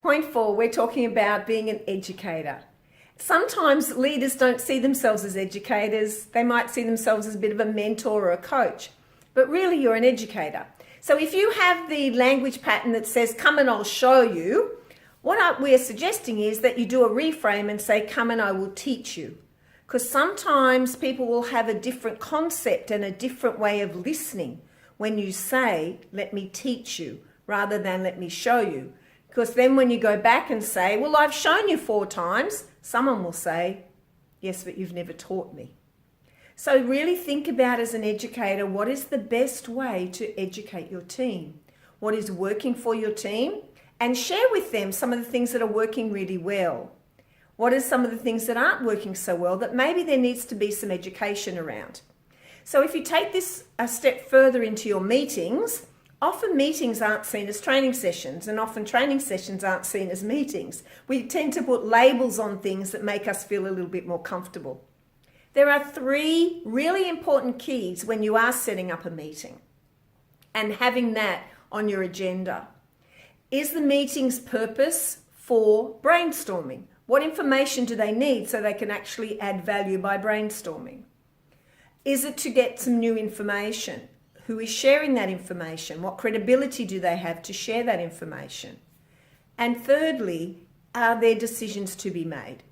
Point 4, we're talking about being an educator. Sometimes leaders don't see themselves as educators. They might see themselves as a bit of a mentor or a coach, but really you're an educator. So if you have the language pattern that says, come and I'll show you, what we're suggesting is that you do a reframe and say, come and I will teach you. Because sometimes people will have a different concept and a different way of listening when you say, let me teach you, rather than let me show you. Because then when you go back and say, well, I've shown you 4 times, someone will say, yes, but you've never taught me. So really think about, as an educator, what is the best way to educate your team? What is working for your team? And share with them some of the things that are working really well. What are some of the things that aren't working so well that maybe there needs to be some education around? So if you take this a step further into your meetings, often meetings aren't seen as training sessions, and often training sessions aren't seen as meetings. We tend to put labels on things that make us feel a little bit more comfortable. There are 3 really important keys when you are setting up a meeting and having that on your agenda. Is the meeting's purpose for brainstorming? What information do they need so they can actually add value by brainstorming? Is it to get some new information? Who is sharing that information? What credibility do they have to share that information? And thirdly, are there decisions to be made?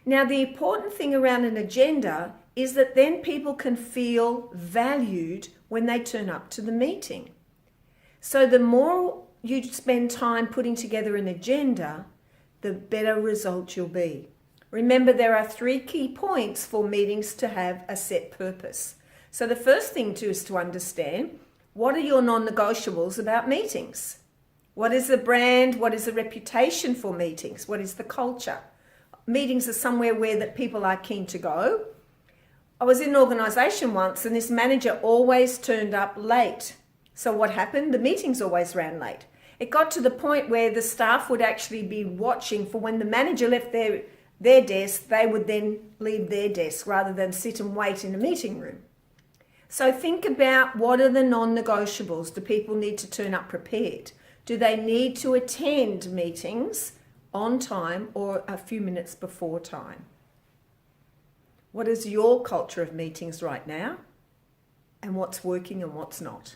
Now, the important thing around an agenda is that then people can feel valued when they turn up to the meeting. So the more you spend time putting together an agenda, the better result you'll be. Remember, there are 3 key points for meetings to have a set purpose. So the first thing is to understand, what are your non-negotiables about meetings? What is the brand? What is the reputation for meetings? What is the culture? Meetings are somewhere where that people are keen to go. I was in an organisation once and this manager always turned up late. So what happened? The meetings always ran late. It got to the point where the staff would actually be watching for when the manager left their desk, they would then leave their desk rather than sit and wait in a meeting room. So think about, what are the non-negotiables? Do people need to turn up prepared? Do they need to attend meetings on time or a few minutes before time? What is your culture of meetings right now? And what's working and what's not?